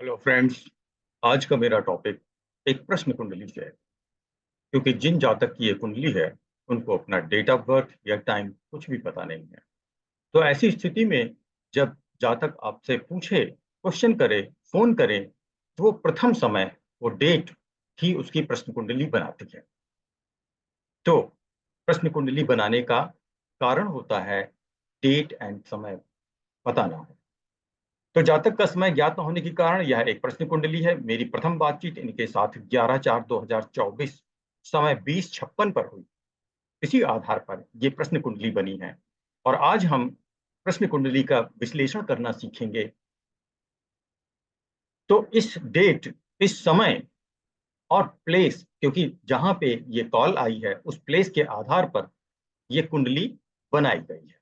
Hello friends. आज का मेरा टॉपिक एक प्रश्न कुंडली से है, क्योंकि जिन जातक की ये कुंडली है उनको अपना डेट ऑफ बर्थ या टाइम कुछ भी पता नहीं है। तो ऐसी स्थिति में जब जातक आपसे पूछे, क्वेश्चन करे, फोन करे, तो वो प्रथम समय वो डेट ही उसकी प्रश्न कुंडली बनाती है। तो प्रश्न कुंडली बनाने का कारण होता है डेट एंड समय पता ना हो। तो जातक का समय ज्ञात न होने के कारण यह एक प्रश्न कुंडली है। मेरी प्रथम बातचीत इनके साथ 11/4/2024 समय 20:56 पर हुई। इसी आधार पर ये प्रश्न कुंडली बनी है और आज हम प्रश्न कुंडली का विश्लेषण करना सीखेंगे। तो इस डेट, इस समय और प्लेस, क्योंकि जहां पे ये कॉल आई है उस प्लेस के आधार पर ये कुंडली बनाई गई है।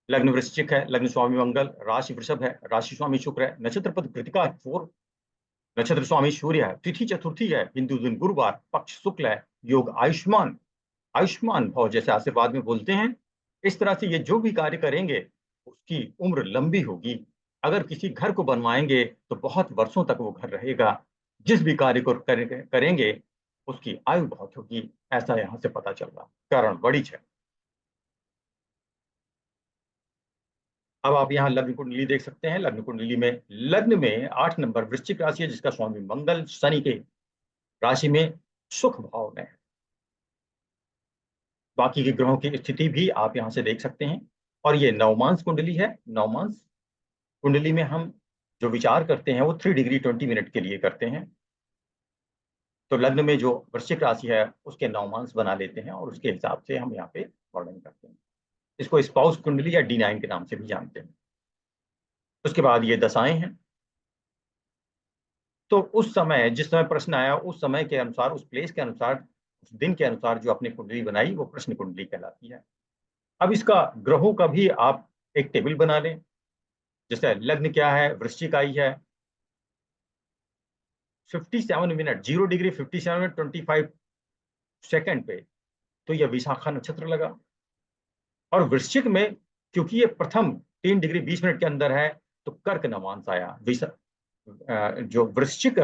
लग्न वृश्चिक है, लग्न स्वामी मंगल, राशि वृषभ है, राशि स्वामी शुक्र है, नक्षत्र पद कृतिका है, 4, नक्षत्र स्वामी सूर्य है, तिथि चतुर्थी है, हिंदू दिन गुरुवार, पक्ष शुक्ल है, योग आयुष्मान, आयुष्मान भव जैसे आशीर्वाद में बोलते हैं। इस तरह से ये जो भी कार्य करेंगे उसकी उम्र लंबी होगी। अगर किसी घर को बनवाएंगे तो बहुत वर्षों तक वो घर रहेगा। जिस भी कार्य को करेंगे उसकी आयु बहुत होगी, ऐसा यहाँ से पता चल रहा। कारण बड़ी है। अब आप यहाँ लग्न कुंडली देख सकते हैं। लग्न कुंडली में लग्न में 8 नंबर वृश्चिक राशि है, जिसका स्वामी मंगल शनि के राशि में सुख भाव में है। बाकी के ग्रहों की स्थिति भी आप यहां से देख सकते हैं। और ये नवमांश कुंडली है। नवमांश कुंडली में हम जो विचार करते हैं वो 3 डिग्री 20 मिनट के लिए करते हैं। तो लग्न में जो वृश्चिक राशि है उसके नवमांश बना लेते हैं और उसके हिसाब से हम यहाँ पे वर्णन करते हैं। इसको स्पाउस कुंडली या D9 के नाम से भी जानते हैं। उसके बाद ये दशाएं हैं। तो उस समय जिस समय प्रश्न आया उस समय के अनुसार, उस प्लेस के अनुसार, उस दिन के अनुसार जो आपने कुंडली बनाई वो प्रश्न कुंडली कहलाती है। अब इसका ग्रहों का भी आप एक टेबल बना लें। जैसे लग्न क्या है, वृश्चिक आई है 57 मिनट 0 डिग्री 57 मिनट 25 सेकंड पे, तो यह विशाखा नक्षत्र लगा। और वृश्चिक में क्योंकि ये प्रथम 3 डिग्री 20 मिनट के अंदर है तो कर्क नवांश आया। जो वृश्चिक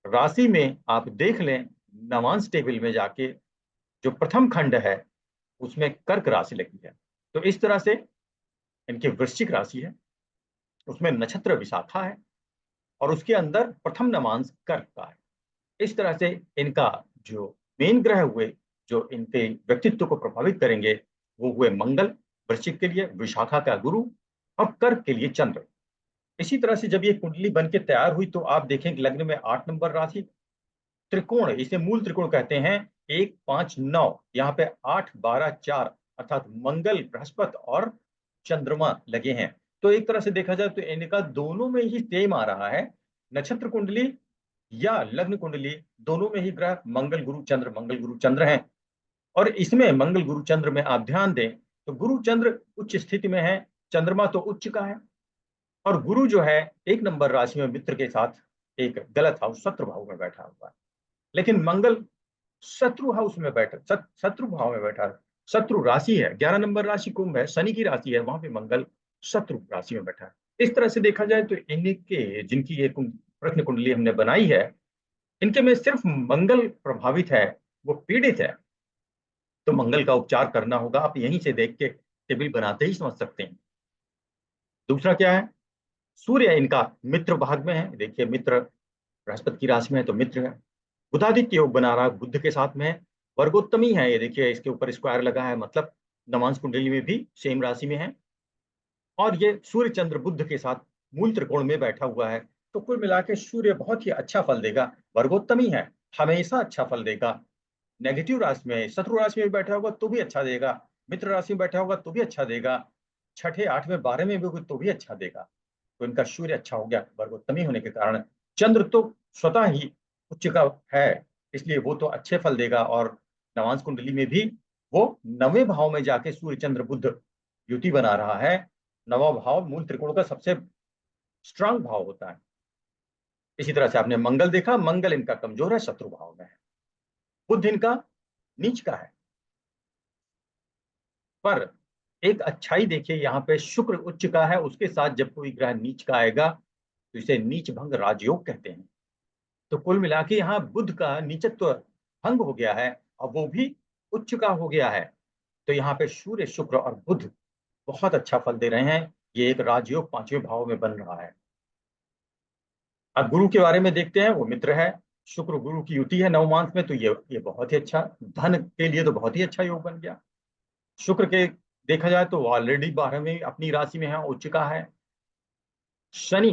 राशि में आप देख लें नवांश टेबल में जाके, जो प्रथम खंड है उसमें कर्क राशि लगी है। तो इस तरह से इनकी वृश्चिक राशि है, उसमें नक्षत्र विशाखा है और उसके अंदर प्रथम नवांश कर्क का है। इस तरह से इनका जो मेन ग्रह हुए जो इनके व्यक्तित्व को प्रभावित करेंगे वो हुए मंगल वृश्चिक के लिए, विशाखा का गुरु और कर्क के लिए चंद्र। इसी तरह से जब ये कुंडली बन के तैयार हुई तो आप देखें कि लग्न में 8 नंबर राशि त्रिकोण, इसे मूल त्रिकोण कहते हैं। 1 5 9, यहाँ पे 8 12 4 अर्थात मंगल बृहस्पति और चंद्रमा लगे हैं। तो एक तरह से देखा जाए तो इनका दोनों में ही सेम आ रहा है। नक्षत्र कुंडली या लग्न कुंडली दोनों में ही ग्रह मंगल गुरु चंद्र हैं। और इसमें मंगल गुरु चंद्र में आप ध्यान दें तो गुरु चंद्र उच्च स्थिति में है, चंद्रमा तो उच्च का है। और गुरु जो है 1 नंबर राशि में मित्र के साथ एक गलत हाउस शत्रु भाव में बैठा हुआ है। लेकिन मंगल शत्रु हाउस में बैठा, शत्रु भाव में बैठा है। शत्रु राशि है, 11 नंबर राशि कुंभ है, शनि की राशि है, वहां पे मंगल शत्रु राशि में बैठा है। इस तरह से देखा जाए तो इनके जिनकी ये प्रश्न कुंडली हमने बनाई है इनके में सिर्फ मंगल प्रभावित है, वो पीड़ित है। तो मंगल का उपचार करना होगा। आप यहीं से देख के टेबल बनाते ही समझ सकते हैं। दूसरा क्या है, सूर्य इनका मित्र भाग में है। देखिए मित्र बृहस्पति की राशि में है तो मित्र है। बुधादित्य योग बना रहा है, बुद्ध के साथ में है। वर्गोत्तमी है, ये देखिए इसके ऊपर स्क्वायर लगा है, मतलब नवांश कुंडली में भी सेम राशि में है। और ये सूर्य चंद्र बुद्ध के साथ मूल त्रिकोण में बैठा हुआ है। तो कुल मिला के सूर्य बहुत ही अच्छा फल देगा। वर्गोत्तमी है, हमेशा अच्छा फल देगा। नेगेटिव राशि में, शत्रु राशि में भी बैठा होगा तो भी अच्छा देगा, मित्र राशि में बैठा होगा तो भी अच्छा देगा, छठे आठवें 12वें भी होगा तो भी अच्छा देगा। तो इनका सूर्य अच्छा हो गया वर्गोत्तमी होने के कारण। चंद्र तो स्वतः ही उच्च का है, इसलिए वो तो अच्छे फल देगा। और नवांश कुंडली में भी वो 9वें भाव में जाके सूर्य चंद्र बुद्ध युति बना रहा है। 9वां भाव मूल त्रिकोण का सबसे स्ट्रांग भाव होता है। इसी तरह से आपने मंगल देखा, मंगल इनका कमजोर है, शत्रु भाव में है। बुध इनका नीच का है। पर एक अच्छाई देखिए, यहाँ पे शुक्र उच्च का है, उसके साथ जब कोई ग्रह नीच का आएगा तो इसे नीच भंग राजयोग कहते हैं। तो कुल मिला के यहाँ बुध का नीचत्व भंग हो गया है और वो भी उच्च का हो गया है। तो यहाँ पे सूर्य, शुक्र और बुध बहुत अच्छा फल दे रहे हैं। ये एक राजयोग 5वें भाव में बन रहा है। अब गुरु के बारे में देखते हैं। वो मित्र है, शुक्र गुरु की युति है नवमांस में, तो ये बहुत ही अच्छा, धन के लिए तो बहुत ही अच्छा योग बन गया। शुक्र के देखा जाए तो ऑलरेडी 12वें अपनी राशि में है, उच्च का है। शनि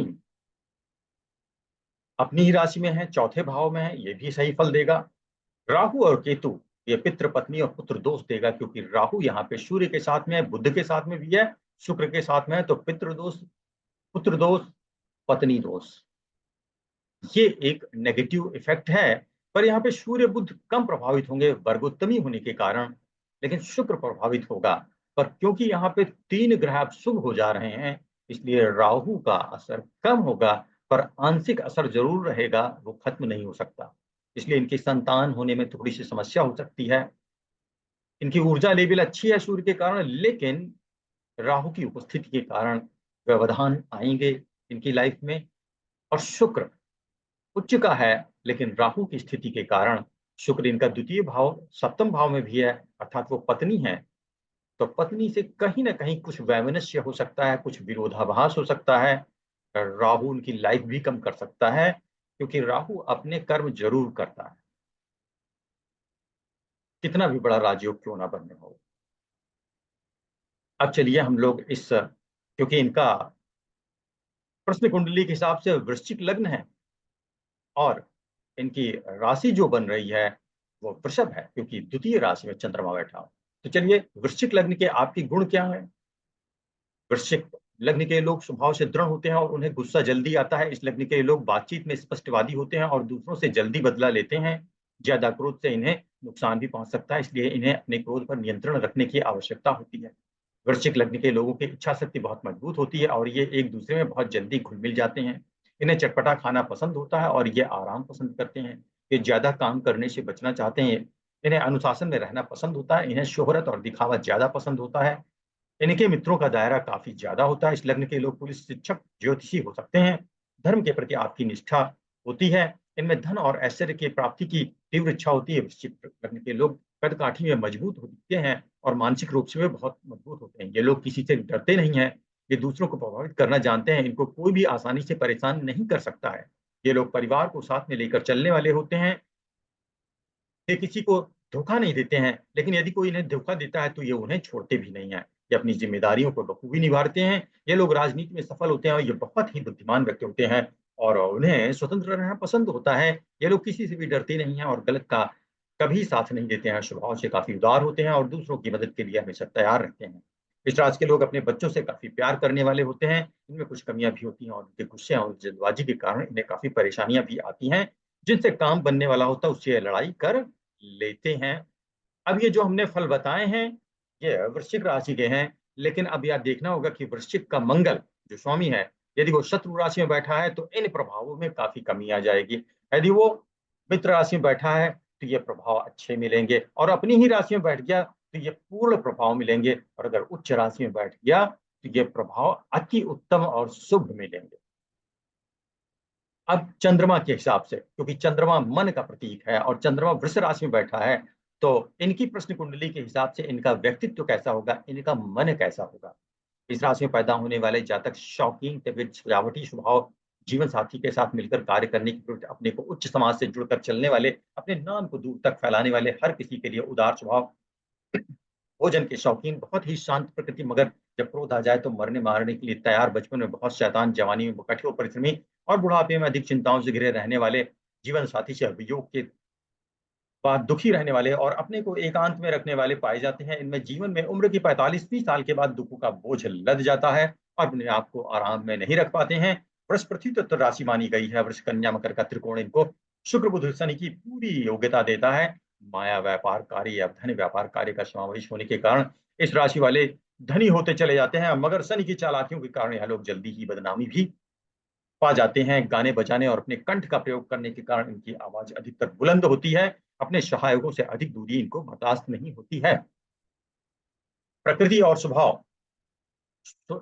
अपनी ही राशि में है, चौथे भाव में है, ये भी सही फल देगा। राहु और केतु ये पितृ, पत्नी और पुत्र दोष देगा, क्योंकि राहु यहाँ पे सूर्य के साथ में है, बुध के साथ में भी है, शुक्र के साथ में है। तो पितृ दोष, पुत्र दोष, पत्नी दोष, ये एक नेगेटिव इफेक्ट है। पर यहाँ पे सूर्य बुध कम प्रभावित होंगे वर्गोत्तमी होने के कारण, लेकिन शुक्र प्रभावित होगा। पर क्योंकि यहाँ पे 3 ग्रह अब शुभ हो जा रहे हैं, इसलिए राहु का असर कम होगा, पर आंशिक असर जरूर रहेगा, वो खत्म नहीं हो सकता। इसलिए इनकी संतान होने में थोड़ी सी समस्या हो सकती है। इनकी ऊर्जा लेवल अच्छी है सूर्य के कारण, लेकिन राहु की उपस्थिति के कारण व्यवधान आएंगे इनकी लाइफ में। और शुक्र उच्च का है, लेकिन राहु की स्थिति के कारण, शुक्र इनका द्वितीय भाव सप्तम भाव में भी है, अर्थात वो पत्नी है। तो पत्नी से कहीं ना कहीं कुछ वैमनस्य हो सकता है, कुछ विरोधाभास हो सकता है। राहु उनकी लाइफ भी कम कर सकता है, क्योंकि राहु अपने कर्म जरूर करता है, कितना भी बड़ा राजयोग क्यों ना बनने हो। अब चलिए हम लोग इस, क्योंकि इनका प्रश्न कुंडली के हिसाब से वृश्चिक लग्न है और इनकी राशि जो बन रही है वो वृषभ है, क्योंकि द्वितीय राशि में चंद्रमा बैठा हो। तो चलिए, वृश्चिक लग्न के आपके गुण क्या है। वृश्चिक लग्न के लोग स्वभाव से दृढ़ होते हैं और उन्हें गुस्सा जल्दी आता है। इस लग्न के लोग बातचीत में स्पष्टवादी होते हैं और दूसरों से जल्दी बदला लेते हैं। ज्यादा क्रोध से इन्हें नुकसान भी पहुंच सकता है, इसलिए इन्हें अपने क्रोध पर नियंत्रण रखने की आवश्यकता होती है। वृश्चिक लग्न के लोगों की इच्छा शक्ति बहुत मजबूत होती है और ये एक दूसरे में बहुत जल्दी घुल मिल जाते हैं। इन्हें चटपटा खाना पसंद होता है और ये आराम पसंद करते हैं। ये ज्यादा काम करने से बचना चाहते हैं। इन्हें अनुशासन में रहना पसंद होता है। इन्हें शोहरत और दिखावा ज्यादा पसंद होता है। इनके मित्रों का दायरा काफी ज्यादा होता है। इस लग्न के लोग पुलिस, शिक्षक, ज्योतिषी हो सकते हैं। धर्म के प्रति आपकी निष्ठा होती है। इनमें धन और ऐश्वर्य की प्राप्ति की तीव्र इच्छा होती है। वृश्चिक लग्न के लोग कद-काठी में मजबूत होते हैं और मानसिक रूप से वे बहुत मजबूत होते हैं। ये लोग किसी से डरते नहीं हैं। ये दूसरों को प्रभावित करना जानते हैं। इनको कोई भी आसानी से परेशान नहीं कर सकता है। ये लोग परिवार को साथ में लेकर चलने वाले होते हैं। ये किसी को धोखा नहीं देते हैं, लेकिन यदि कोई इन्हें धोखा देता है तो ये उन्हें छोड़ते भी नहीं हैं। ये अपनी ज़िम्मेदारियों को बखूबी निभाते हैं। ये लोग राजनीति में सफल होते हैं और ये बहुत ही बुद्धिमान व्यक्ति होते हैं और उन्हें स्वतंत्र रहना पसंद होता है। ये लोग किसी से भी डरते नहीं हैं और गलत का कभी साथ नहीं देते हैं। स्वभाव से काफ़ी उदार होते हैं और दूसरों की मदद के लिए हमेशा तैयार रहते हैं। इस राशि के लोग अपने बच्चों से काफ़ी प्यार करने वाले होते हैं। इनमें कुछ कमियाँ भी होती हैं और उनके गुस्से और जल्दबाजी के कारण इन्हें काफ़ी परेशानियाँ भी आती हैं। जिनसे काम बनने वाला होता है उससे ये लड़ाई कर लेते हैं। अब ये जो हमने फल बताए हैं, ये वृश्चिक राशि के हैं, लेकिन अब यह देखना होगा कि वृश्चिक का मंगल जो स्वामी है, यदि वो शत्रु राशि में बैठा है तो इन प्रभावों में काफ़ी कमी आ जाएगी। यदि वो मित्र राशि में बैठा है तो ये प्रभाव अच्छे मिलेंगे और अपनी ही राशि में बैठ गया तो ये पूर्ण प्रभाव मिलेंगे और अगर उच्च राशि में बैठ गया तो ये प्रभाव अति उत्तम और शुभ मिलेंगे। अब चंद्रमा के हिसाब से, क्योंकि चंद्रमा मन का प्रतीक है और चंद्रमा वृष राशि में बैठा है, तो इनकी प्रश्न कुंडली के हिसाब से इनका व्यक्तित्व कैसा होगा, इनका मन कैसा होगा। इस राशि में पैदा होने वाले जातक शौकीन, तबीयत, सजावटी स्वभाव, जीवन साथी के साथ मिलकर कार्य करने की प्रवृत्ति, अपने को उच्च समाज से जुड़कर चलने वाले, अपने नाम को दूर तक फैलाने वाले, हर किसी के लिए उदार स्वभाव, भोजन के शौकीन, बहुत ही शांत प्रकृति, मगर जब क्रोध आ जाए तो मरने मारने के लिए तैयार, बचपन में बहुत शैतान, जवानी में कठोर परिश्रमी और बुढ़ापे में अधिक चिंताओं से घिरे रहने वाले, जीवन साथी से वियोग के बाद दुखी रहने वाले और अपने को एकांत में रखने वाले पाए जाते हैं। इनमें जीवन में उम्र की 45वीं साल के बाद दुखों का बोझ लद जाता है और अपने आप को आराम में नहीं रख पाते हैं। बृहस्पति तत्व राशि मानी गई है। वृष, कन्या, मकर का त्रिकोण इनको शुक्र, बुध, शनि की पूरी योग्यता देता है। माया व्यापार कार्य या धन व्यापार कार्य का समावेश होने के कारण इस राशि वाले धनी होते चले जाते हैं, मगर शनि की चालाकियों के कारण यह लोग जल्दी ही बदनामी भी पा जाते हैं। गाने बजाने और अपने कंठ का प्रयोग करने के कारण इनकी आवाज अधिकतर बुलंद होती है। अपने सहायकों से अधिक दूरी इनको बर्दाश्त नहीं होती है। प्रकृति और स्वभाव,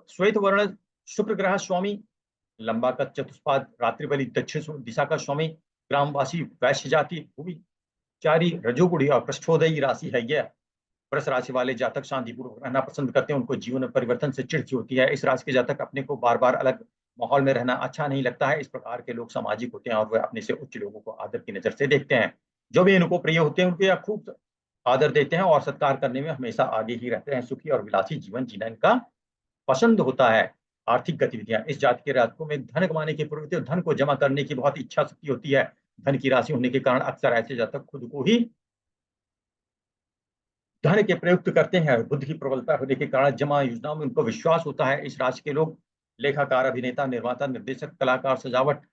श्वेत वर्ण शुक्र ग्रह स्वामी, लंबा का चतुष्पाद, रात्रिबली दक्षिण दिशा का स्वामी, ग्रामवासी, वैश्य जाति, भूमि चारी, रजोगुणी और पृष्ठोदयी राशि है यह। वृष राशि वाले जातक शांतिपूर्वक रहना पसंद करते हैं, उनको जीवन में परिवर्तन से चिढ़ होती है। इस राशि के जातक अपने को बार बार अलग माहौल में रहना अच्छा नहीं लगता है। इस प्रकार के लोग सामाजिक होते हैं और वे अपने से उच्च लोगों को आदर की नजर से देखते हैं। जो भी इनको प्रिय होते हैं उनके यहाँ खूब आदर देते हैं और सत्कार करने में हमेशा आगे ही रहते हैं। सुखी और विलासी जीवन जीना इनका पसंद होता है। आर्थिक गतिविधियां, इस जाति के जातकों में धन कमाने की प्रवृत्ति और धन को जमा करने की बहुत इच्छा शक्ति होती है। धन की राशि होने के कारण अक्सर ऐसे जातक खुद को ही धन के प्रयुक्त करते हैं। बुद्धि की प्रबलता होने के कारण जमा योजनाओं में उनको विश्वास होता है। इस राशि के लोग लेखाकार, अभिनेता, निर्माता, निर्देशक, कलाकार, सजावट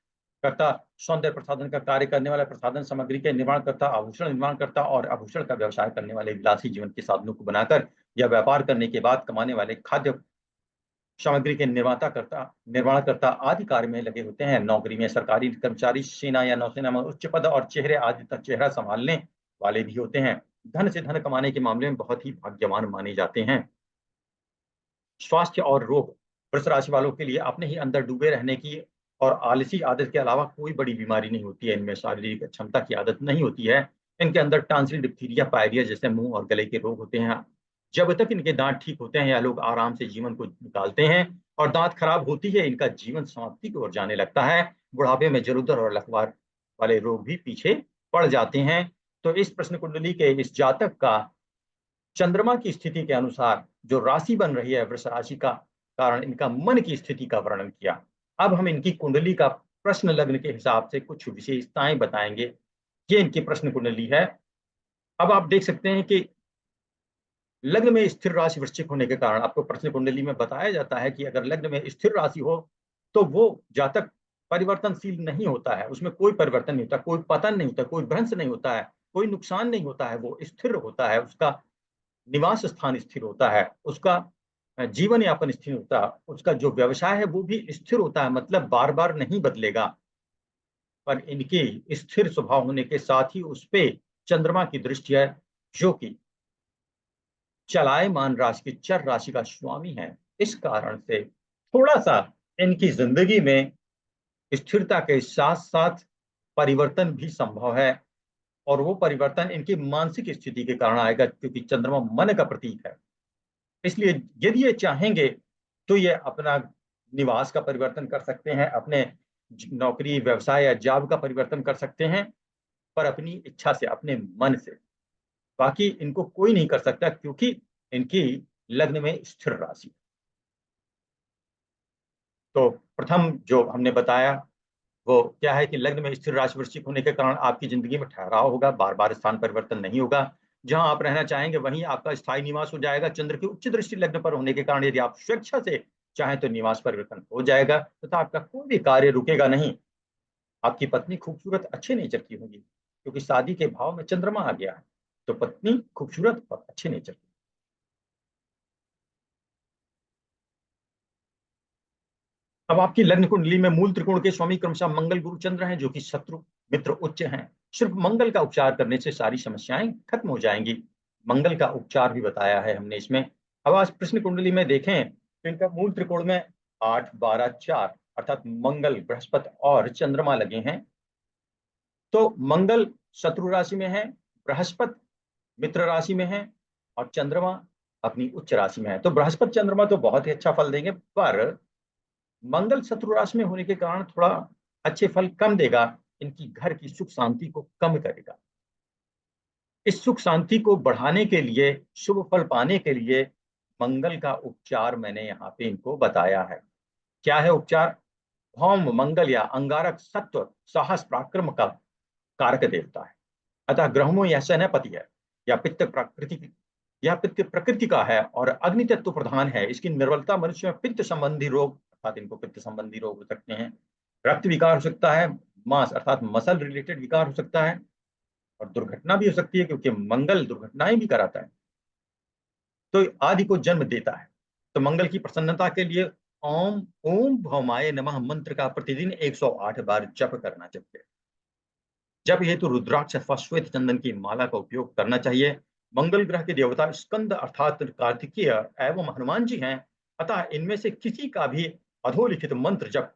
करता, सौंदर्य प्रसाधन का कार्य करने वाला, प्रसाधन सामग्री के निर्माण करता, आभूषण निर्माण करता और आभूषण का व्यवसाय करने वाले, विलासी जीवन के साधनों को बनाकर या व्यापार करने के बाद कमाने वाले, खाद्य सामग्री के निर्माण करता आदि कार्य में लगे होते हैं। नौकरी में सरकारी कर्मचारी, सेना या नौसेना में उच्च पद और चेहरे आदि तक चेहरा संभालने वाले भी होते हैं। धन से धन कमाने के मामले में बहुत ही भाग्यवान माने जाते हैं। स्वास्थ्य और रोग, वृष राशि वालों के लिए अपने ही अंदर डूबे रहने की और आलसी आदत के अलावा कोई बड़ी बीमारी नहीं होती है। इनमें शारीरिक क्षमता की आदत नहीं होती है। इनके अंदर टांसिल, डिप्थीरिया, पायरिया जैसे मुंह और गले के रोग होते हैं। जब तक इनके दांत ठीक होते हैं, यह लोग आराम से जीवन को निकालते हैं और दांत खराब होती है, इनका जीवन समाप्ति की ओर जाने लगता है। बुढ़ापे में जरूरत और लकवा वाले रोग भी पीछे पड़ जाते हैं। तो इस प्रश्न कुंडली के इस जातक का चंद्रमा की स्थिति के अनुसार जो राशि बन रही है वृष राशि का कारण इनका मन की स्थिति का वर्णन किया। अब हम इनकी कुंडली का प्रश्न लग्न के हिसाब से कुछ विशेषताएं बताएंगे। ये इनकी प्रश्न कुंडली है। अब आप देख सकते हैं कि लग्न में स्थिर राशि वृश्चिक होने के कारण आपको प्रश्न कुंडली में बताया जाता है कि अगर लग्न में स्थिर राशि हो तो वो जातक परिवर्तनशील नहीं होता है, उसमें कोई परिवर्तन नहीं होता, कोई पतन नहीं होता, कोई भ्रंश नहीं होता है, कोई नुकसान नहीं होता है, वो स्थिर होता है। उसका निवास स्थान स्थिर होता है, उसका जीवन यापन स्थिर होता है, उसका जो व्यवसाय है वो भी स्थिर होता है, मतलब बार बार नहीं बदलेगा। पर इनके स्थिर स्वभाव होने के साथ ही उस पे चंद्रमा की दृष्टि है, जो कि चलायमान राशि की चर राशि का स्वामी है। इस कारण से थोड़ा सा इनकी जिंदगी में स्थिरता के साथ साथ परिवर्तन भी संभव है और वो परिवर्तन इनकी मानसिक स्थिति के कारण आएगा, क्योंकि चंद्रमा मन का प्रतीक है। इसलिए यदि ये चाहेंगे तो ये अपना निवास का परिवर्तन कर सकते हैं, अपने नौकरी, व्यवसाय या जॉब का परिवर्तन कर सकते हैं, पर अपनी इच्छा से, अपने मन से। बाकी इनको कोई नहीं कर सकता, क्योंकि इनकी लग्न में स्थिर राशि। तो प्रथम जो हमने बताया वो क्या है कि लग्न में स्थिर राशि वृश्चिक होने के कारण आपकी जिंदगी में ठहराव होगा, बार बार स्थान परिवर्तन नहीं होगा। जहां आप रहना चाहेंगे वहीं आपका स्थायी निवास हो जाएगा। चंद्र की उच्च दृष्टि लग्न पर होने के कारण यदि आप स्वेच्छा से चाहें तो निवास परिवर्तन हो जाएगा तथा आपका कोई भी कार्य रुकेगा नहीं। आपकी पत्नी खूबसूरत, अच्छे नेचर की होगी, क्योंकि शादी के भाव में चंद्रमा आ गया है। तो पत्नी खूबसूरत और अच्छे नेचर की। अब आपकी लग्न कुंडली में मूल त्रिकोण के स्वामी क्रमशः मंगल, गुरु, चंद्र हैं, जो कि शत्रु मित्र उच्च हैं। सिर्फ मंगल का उपचार करने से सारी समस्याएं खत्म हो जाएंगी। मंगल का उपचार भी बताया है हमने इसमें। अब आज प्रश्न कुंडली में देखें तो इनका मूल त्रिकोण में 8, 12, 4 अर्थात मंगल, बृहस्पति और चंद्रमा लगे हैं। तो मंगल शत्रु राशि में है, बृहस्पति मित्र राशि में है और चंद्रमा अपनी उच्च राशि में है। तो बृहस्पति चंद्रमा तो बहुत ही अच्छा फल देंगे, पर मंगल शत्रु राशि में होने के कारण थोड़ा अच्छे फल कम देगा। इनकी घर की सुख शांति को कम करेगा। इस सुख शांति को बढ़ाने के लिए, शुभ फल पाने के लिए मंगल का उपचार मैंने यहाँ पे इनको बताया है। क्या है उपचार? भौम मंगल या अंगारक सत्व, साहस, पराक्रम का कारक देवता है। अतः ग्रहों में यह सेनापति है या पित्त प्रकृति का है और अग्नि तत्व प्रधान है। इसकी निर्बलता मनुष्य में पित्त संबंधी रोग, अर्थात इनको पित्त संबंधी रोग हो सकते हैं, रक्त विकार हो सकता है, मांस अर्थात मसल रिलेटेड विकार हो सकता है और दुर्घटना भी हो सकती है, क्योंकि मंगल दुर्घटनाएं भी कराता है, तो आदि को जन्म देता है। तो मंगल की प्रसन्नता के लिए ओम ओम भौमाय नमः मंत्र का प्रतिदिन 108 बार जप करना चाहिए। जब हेतु रुद्राक्ष अथवा श्वेत चंदन की माला का उपयोग करना चाहिए। मंगल ग्रह के देवता स्कंद अर्थात कार्तिकेय एवं हनुमान जी हैं, अतः इनमें से किसी का भी अधोलिखित मंत्र जप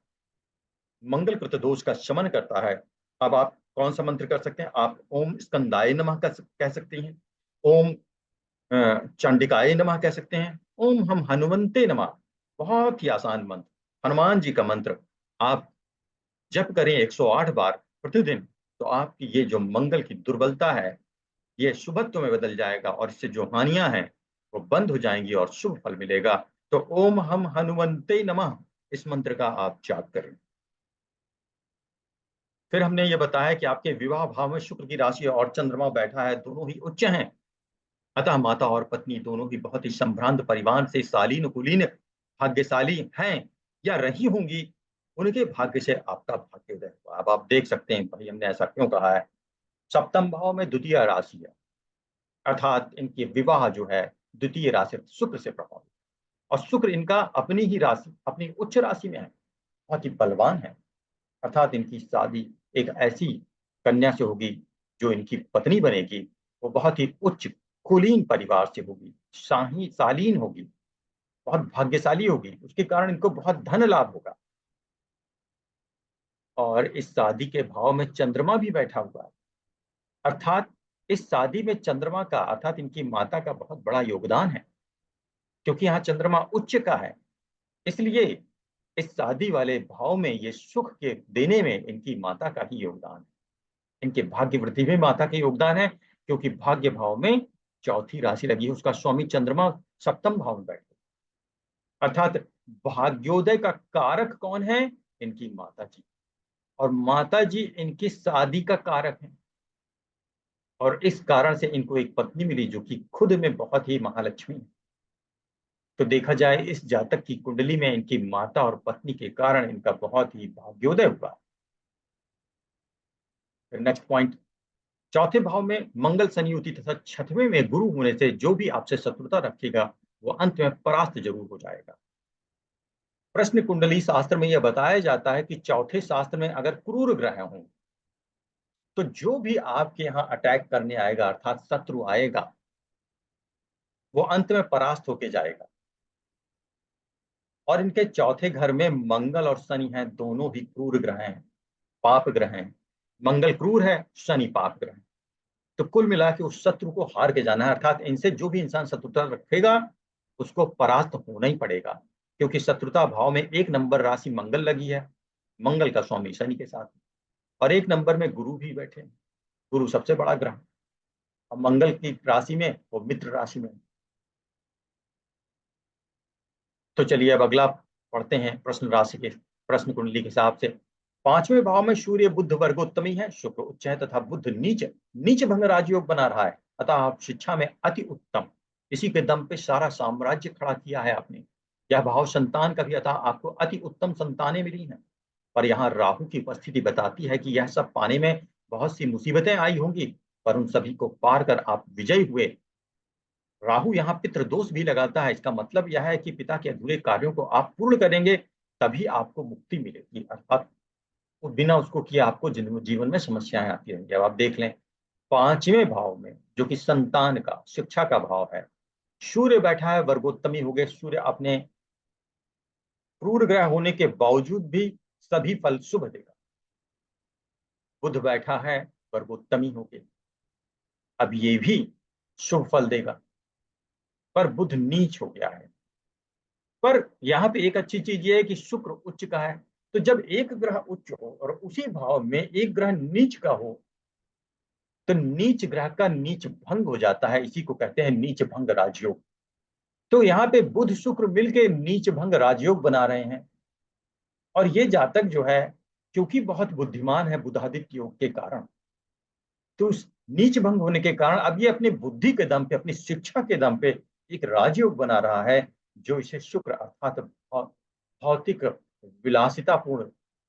मंगल कृत दोष का शमन करता है। अब आप कौन सा मंत्र कर सकते हैं? आप ओम स्कंदाय नमः कह सकते हैं, ओम चंडिकाय नमः कह सकते हैं, ओम हम हनुमंते नमः। बहुत ही आसान मंत्र, हनुमान जी का मंत्र आप जप करें 108 बार प्रतिदिन, तो आपकी ये जो मंगल की दुर्बलता है ये शुभत्व में बदल जाएगा, और इससे जो हानियां हैं वो बंद हो जाएंगी और शुभ फल मिलेगा। तो ओम हम हनुमंते नमः इस मंत्र का आप जाप करें। फिर हमने ये बताया कि आपके विवाह भाव में शुक्र की राशि और चंद्रमा बैठा है, दोनों ही उच्च हैं। अतः माता और पत्नी दोनों ही बहुत ही संभ्रांत परिवार से शालीन कुलीन भाग्यशाली हैं या रही होंगी। उनके भाग्य से आपका भाग्योदय हुआ। अब आप देख सकते हैं भाई हमने ऐसा क्यों कहा है। सप्तम भाव में द्वितीय राशि है, अर्थात इनके विवाह जो है द्वितीय राशि शुक्र से प्रभावित, और शुक्र इनका अपनी ही राशि अपनी उच्च राशि में है, बहुत ही बलवान है। अर्थात इनकी शादी एक ऐसी कन्या से होगी जो इनकी पत्नी बनेगी, वो बहुत ही उच्च कुलीन परिवार से होगी, शाही शालीन होगी, बहुत भाग्यशाली होगी, उसके कारण इनको बहुत धन लाभ होगा। और इस शादी के भाव में चंद्रमा भी बैठा हुआ है, अर्थात इस शादी में चंद्रमा का अर्थात इनकी माता का बहुत बड़ा योगदान है, क्योंकि यहाँ चंद्रमा उच्च का है। इसलिए इस शादी वाले भाव में ये सुख के देने में इनकी माता का ही योगदान है। इनके भाग्य वृद्धि में माता का योगदान है, क्योंकि भाग्य भाव में चौथी राशि लगी है, उसका स्वामी चंद्रमा सप्तम भाव में बैठे, अर्थात भाग्योदय का कारक कौन है? इनकी माता जी, और माता जी इनकी शादी का कारक है। और इस कारण से इनको एक पत्नी मिली जो कि खुद में बहुत ही महालक्ष्मी है। तो देखा जाए इस जातक की कुंडली में इनकी माता और पत्नी के कारण इनका बहुत ही भाग्योदय हुआ। फिर नेक्स्ट पॉइंट, चौथे भाव में मंगल शनि युति तथा छठवें में गुरु होने से जो भी आपसे शत्रुता रखेगा वो अंत में परास्त जरूर हो जाएगा। प्रश्न कुंडली शास्त्र में यह बताया जाता है कि चौथे शास्त्र में अगर क्रूर ग्रह हों तो जो भी आपके यहाँ अटैक करने आएगा अर्थात शत्रु आएगा वो अंत में परास्त होके जाएगा। और इनके चौथे घर में मंगल और शनि हैं, दोनों ही क्रूर ग्रह हैं, पाप ग्रह हैं। मंगल क्रूर है, शनि पाप ग्रह है। तो कुल मिला के उस शत्रु को हार के जाना है, अर्थात इनसे जो भी इंसान शत्रुता रखेगा उसको परास्त होना ही पड़ेगा, क्योंकि शत्रुता भाव में एक नंबर राशि मंगल लगी है, मंगल का स्वामी शनि के साथ, और एक नंबर में गुरु भी बैठे हैं। गुरु सबसे बड़ा ग्रह, और मंगल की राशि में वो मित्र राशि में। तो चलिए अब अगला पढ़ते हैं प्रश्न राशि के प्रश्न कुंडली के हिसाब से। पांचवें भाव में सूर्य बुध वर्गोत्तमी है, शुक्र उच्च है तथा बुध नीच नीच भंग राजयोग बना रहा है। अतः आप शिक्षा में अति उत्तम, इसी के दम पे सारा साम्राज्य खड़ा किया है आपने। यह भाव संतान का भी, अतः आपको अति उत्तम संतानें मिली हैं। और यहाँ राहु की उपस्थिति बताती है कि यह सब पाने में बहुत सी मुसीबतें आई होंगी, पर उन सभी को पार कर आप विजयी हुए। राहु यहाँ पितृ दोष भी लगाता है, इसका मतलब यह है कि पिता के अधूरे कार्यों को आप पूर्ण करेंगे तभी आपको मुक्ति मिलेगी, अर्थात बिना उसको किए आपको जीवन में समस्याएं आती रहेंगी। अब आप देख लें पांचवें भाव में जो कि संतान का शिक्षा का भाव है, सूर्य बैठा है, वर्गोत्तमी हो गए। सूर्य अपने क्रूर ग्रह होने के बावजूद भी सभी फल शुभ देगा। बुध बैठा है, वर्गोत्तमी हो गए, अब ये भी शुभ फल देगा, पर बुध नीच हो गया है। पर यहाँ पे एक अच्छी चीज ये है कि शुक्र उच्च का है, तो जब एक ग्रह उच्च हो और उसी भाव में एक ग्रह नीच का हो तो नीच ग्रह का नीच भंग हो जाता है, इसी को कहते हैं नीच भंग राजयोग। तो यहाँ पे बुध शुक्र मिलके नीच भंग राजयोग बना रहे हैं। और ये जातक जो है क्योंकि बहुत बुद्धिमान है बुधादित्य योग के कारण, तो उस नीच भंग होने के कारण अब ये अपनी बुद्धि के दम पे अपनी शिक्षा के दम पे एक राजयोग बना रहा है, जो इसे शुक्र अर्थात भौतिक विलासितापूर्ण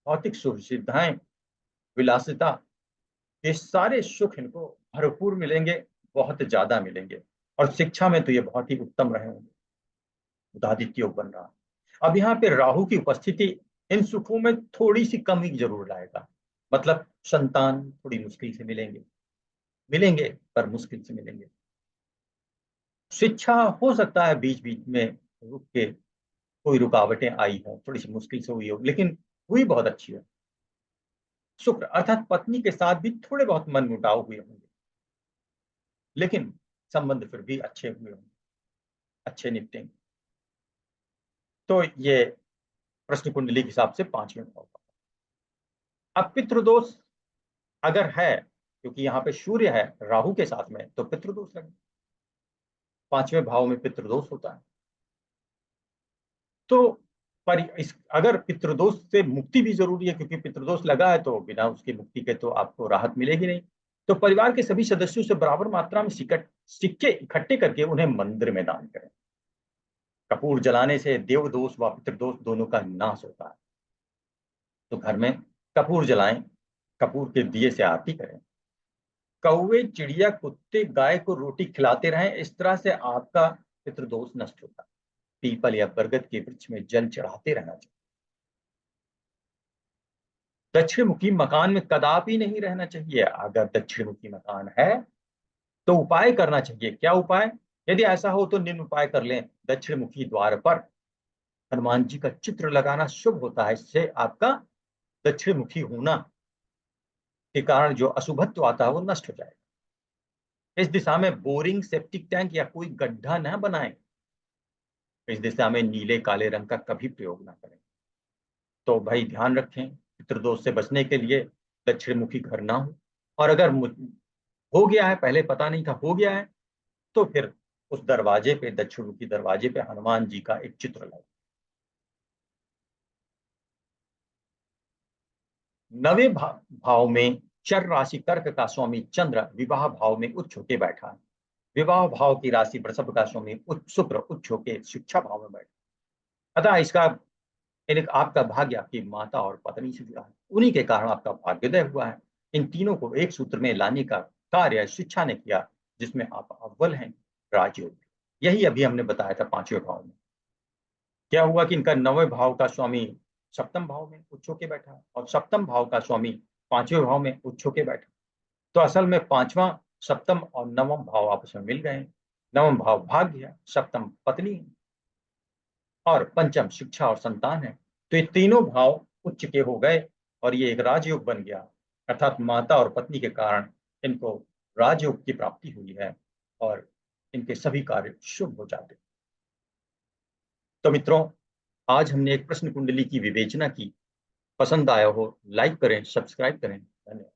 भौतिक सुख सुविधाएं विलासिता, ये सारे सुख इनको भरपूर मिलेंगे, बहुत ज्यादा मिलेंगे। और शिक्षा में तो ये बहुत ही उत्तम रहे होंगे, बुधादित्य योग बन रहा है। अब यहाँ पे राहु की उपस्थिति इन सुखों में थोड़ी सी कमी जरूर लाएगा, मतलब संतान थोड़ी मुश्किल से मिलेंगे, मिलेंगे पर मुश्किल से मिलेंगे। शिक्षा हो सकता है बीच बीच में रुक के कोई रुकावटें आई हो, थोड़ी सी मुश्किल से हुई हो, लेकिन हुई बहुत अच्छी है। शुक्र अर्थात पत्नी के साथ भी थोड़े बहुत मनमुटाव हुए होंगे, लेकिन संबंध फिर भी अच्छे हुए होंगे, अच्छे निपटेंगे। तो ये प्रश्न कुंडली के हिसाब से 5वें भाव का। अब पितृदोष अगर है, क्योंकि यहाँ पे सूर्य है राहु के साथ में, तो पितृदोष लगे। 5वें भाव में पितृदोष होता है। तो पर अगर पितृदोष से मुक्ति भी जरूरी है, क्योंकि पितृदोष लगा है तो बिना उसकी मुक्ति के तो आपको राहत मिलेगी नहीं। तो परिवार के सभी सदस्यों से बराबर मात्रा में सिक्के इकट्ठे करके उन्हें मंदिर में दान करें। कपूर जलाने से देव दोष व पितृदोष दोनों का नाश होता है। तो घर में कपूर जलाएं, कपूर के दिए से आरती करें, कौवे चिड़िया कुत्ते गाय को रोटी खिलाते रहें, इस तरह से आपका पितृदोष नष्ट होता है। पीपल या बरगद के वृक्ष में जल चढ़ाते रहना चाहिए। दक्षिण मुखी मकान में कदापि नहीं रहना चाहिए। अगर दक्षिण मुखी मकान है तो उपाय करना चाहिए। क्या उपाय? यदि ऐसा हो तो निम्न उपाय कर लें। दक्षिण मुखी द्वार पर हनुमान जी का चित्र लगाना शुभ होता है। इससे आपका दक्षिण मुखी होना के कारण जो अशुभत्व आता है वो नष्ट हो जाएगा। इस दिशा में बोरिंग, सेप्टिक टैंक या कोई गड्ढा न बनाएं। इस दिशा में नीले काले रंग का कभी प्रयोग ना करें। तो भाई ध्यान रखें, पितृदोष से बचने के लिए दक्षिण मुखी घर ना हो। और अगर हो गया है, पहले पता नहीं था, हो गया है, तो फिर उस दरवाजे पे, दक्षिण मुखी दरवाजे पे हनुमान जी का एक चित्र लगाओ। नवे भाव में चर राशि कर्क का स्वामी चंद्र विवाह भाव में उच्च होके बैठा है। विवाह भाव की राशि वृषभ का स्वामी शुक्र उच्च होके शिक्षा भाव में बैठा। अतः इसका आपका भाग्य आपकी माता और पत्नी से जुड़ा है। उन्हीं के कारण आपका भाग्योदय हुआ है। इन तीनों को एक सूत्र में लाने का कार्य शिक्षा ने किया, जिसमें आप अव्वल हैं, राजयोग। यही अभी हमने बताया था 5वें भाव में। क्या हुआ कि इनका 9वें भाव का स्वामी सप्तम भाव में उच्च होके बैठा और सप्तम भाव का स्वामी 5वें भाव में उच्च होके बैठा। तो असल में 5वां, सप्तम और 9वां भाव आपस में मिल गए। 9वां भाव भाग्य है, सप्तम पत्नी है और पंचम शिक्षा और संतान है। तो ये तीनों भाव उच्च के हो गए और ये एक राजयोग बन गया। अर्थात माता और पत्नी के कारण इनको राजयोग की प्राप्ति हुई है और इनके सभी कार्य शुभ हो जाते। तो मित्रों, आज हमने एक प्रश्न कुंडली की विवेचना की। पसंद आया हो लाइक करें, सब्सक्राइब करें। धन्यवाद।